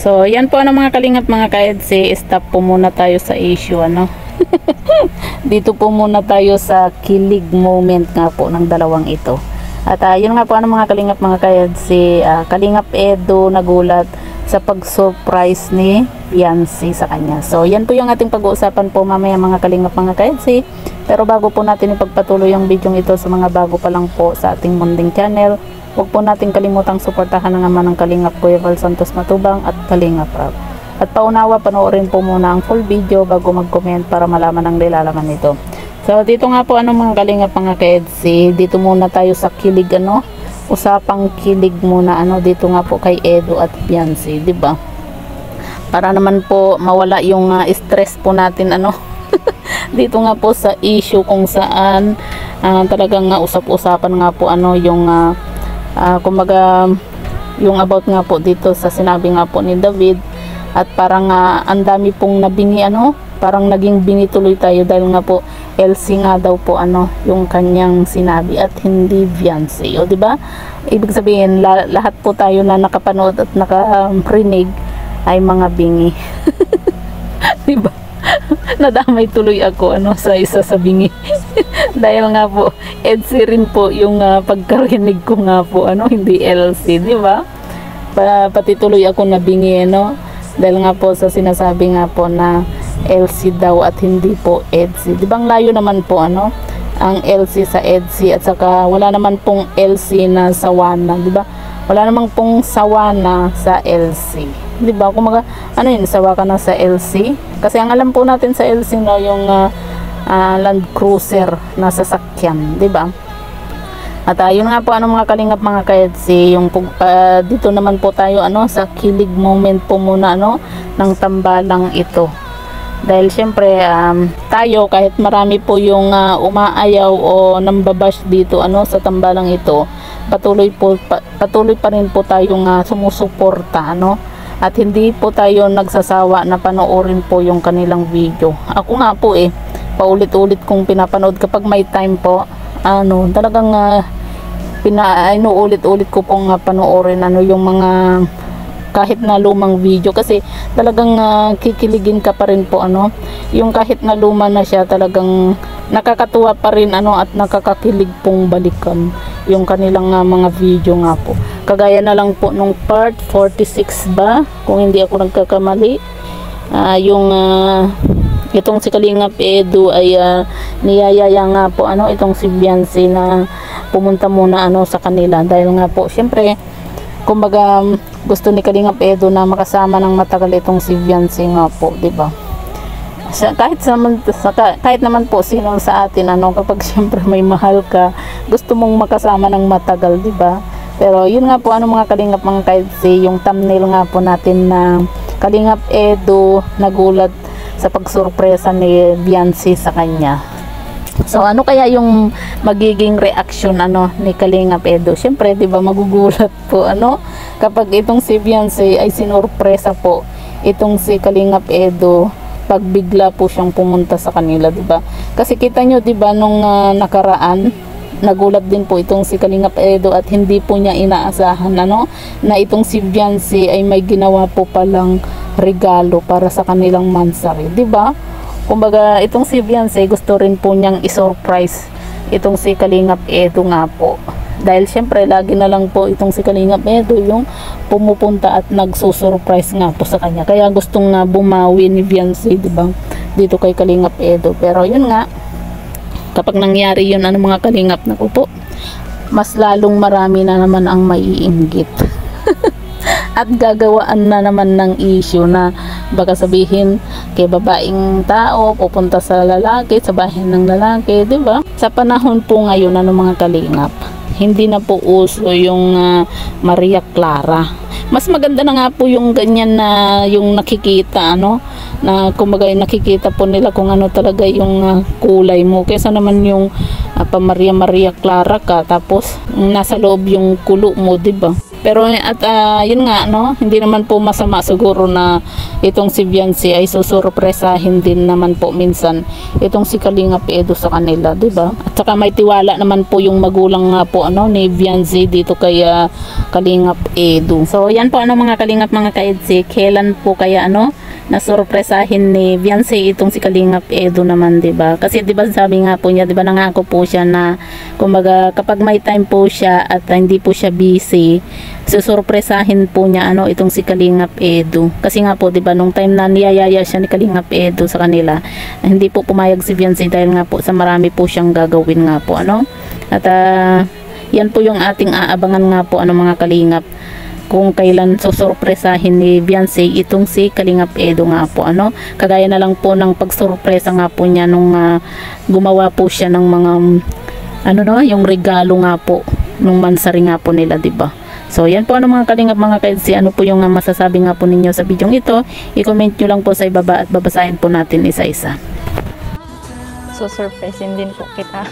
So, yan po ano mga kalingap mga ka-EDSI, stop po muna tayo sa issue ano. Dito po muna tayo sa kilig moment nga po ng dalawang ito. At yun nga po ano mga kalingap mga ka-EDSI, Kalingap Edo nagulat sa pag-surprise ni Fiancé sa kanya. So, yan po yung ating pag-uusapan po mamaya mga kalingap mga ka-EDSI. Pero bago po natin ipagpatuloy yung video ito sa mga bago pa lang po sa ating munding channel, huwag po natin kalimutang suportahan ang ama ng Kalingap Kuya Val Santos Matubang at Kalingap Rab. At paunawa, panoorin po muna ang full video bago mag-comment para malaman ang nilalaman nito. So dito nga po ano mga Kalingap mga ka-EDSI, dito muna tayo sa kilig ano, usapang kilig muna ano dito nga po kay Edo at Fiancé, di ba? Para naman po mawala yung stress po natin ano. Dito nga po sa issue kung saan talagang usap-usapan nga po ano yung kumbaga yung about nga po dito sa sinabi nga po ni David at parang ang dami pong nabingi ano, parang naging bingi tuloy tayo dahil nga po LC nga daw po ano yung kanyang sinabi at hindi Fiancé, o di ba? Ibig sabihin lahat po tayo na nakapanood at nakarinig ay mga bingi. Di ba? Nadamay tuloy ako ano sa isa sa bingi. Dahil nga po EDSI rin po yung pagkarinig ko nga po ano, hindi LC, di ba? Pati tuloy ako nabingi no, dahil nga po sa sinasabi nga po na LC daw at hindi po EDSI. Di ba ang layo naman po ano ang LC sa EDSI, at saka wala naman pong LC na sawana, di ba? Wala namang pong sawana sa LC, di ba? Kung ano yun, sawa ka na sa LC, kasi ang alam po natin sa LC no yung Land Cruiser na sasakyan, di ba? At yun nga po ano mga kalingap mga ka-EDSI, yung dito naman po tayo ano sa kilig moment po muna ano ng tambalang ito. Dahil syempre tayo kahit marami po yung umaayaw o nambabash dito ano sa tambalang ito, patuloy pa rin po tayong sumusuporta ano, at hindi po tayo nagsasawa na panoorin po yung kanilang video. Ako nga po paulit-ulit kong pinapanood kapag may time po ano, talagang inuulit-ulit ko pong panoorin ano yung mga kahit na lumang video, kasi talagang kikiligin ka pa rin po ano, yung kahit na luma na siya talagang nakakatuwa pa rin ano at nakakakilig pong balikan yung kanilang mga video nga po. Kagaya na lang po nung part 46 ba kung hindi ako nagkakamali, yung itong si Kalingap Edo ay niyayaya nga po ano itong si Fiancé na pumunta muna ano sa kanila, dahil nga po syempre kumbaga gusto ni Kalingap Edo na makasama ng matagal itong si Fiancé nga po, di ba? Kahit naman po sino sa atin ano, kapag syempre may mahal ka, gusto mong makasama ng matagal, di ba? Pero yun nga po ano mga kalingap mga ka-EDSI, yung thumbnail nga po natin na Kalingap Edo nagulat sa pagsurpresa ni Fiancé sa kanya. So ano kaya yung magiging reaction ano ni Kalingap Edo? Syempre 'di ba magugulat po ano kapag itong si Fiancé ay sinurpresa po itong si Kalingap Edo pag bigla po siyang pumunta sa kanila, 'di ba? Kasi kita nyo 'di ba nung nakaraan nagulat din po itong si Kalingap Edo at hindi po niya inaasahan ano na itong si Fiancé ay may ginawa po palang regalo para sa kanilang mansari, 'di ba? Kumbaga itong si Fiancé gusto rin po niyang i-surprise itong si Kalingap Edo nga po. Dahil syempre lagi na lang po itong si Kalingap Edo yung pumupunta at nagsusurprise nga po sa kanya. Kaya gustong bumawi ni Fiancé, di ba? Dito kay Kalingap Edo. Pero yun nga, kapag nangyari yun ano mga kalingap, naku po, mas lalong marami na naman ang maiinggit. At gagawaan na naman ng issue na baka sabihin kay babaeng tao pupunta sa lalaki, sa bahay ng lalaki, di ba? Sa panahon po ngayon ano mga kalingap, hindi na po uso yung Maria Clara. Mas maganda na nga po yung ganyan na yung nakikita ano, na kumbaga nakikita po nila kung ano talaga yung kulay mo, kaysa naman yung pa Maria Clara ka tapos nasa loob yung kulo mo, di ba? Pero yun nga, no, hindi naman po masama siguro na itong si Viancy ay susurpresahin din naman po minsan itong si Kalingap Edu sa kanila, 'di ba? At saka may tiwala naman po yung magulang nga po ni Viancy dito kay Kalingap Edu. So yan po mga Kalingap mga ka-EDC, kailan po kaya nasurpresahin ni Viancy itong si Kalingap Edu naman, 'di ba? Kasi 'di ba sabi nga po niya, 'di ba, nangako po siya na kumbaga kapag may time po siya at hindi po siya busy, susurpresahin po niya itong si Kalingap Edu. Kasi nga po 'di ba nung time na niyayaya siya ni Kalingap Edu sa kanila, hindi po pumayag si Viancy dahil nga po sa marami po siyang gagawin nga po At yan po yung ating aabangan nga po mga Kalingap, kung kailan susurpresahin ni Viancy itong si Kalingap Edu nga po kagaya na lang po ng pagsurpresa nga po niya nung gumawa po siya ng mga yung regalo nga po nung mansari nga po nila, 'di ba? So yan po mga Kalingap mga ka-EDC, ano po yung masasabi nga po ninyo sa video ito, i-comment nyo lang po sa ibaba at babasahin po natin isa-isa. So surprisein din po kita.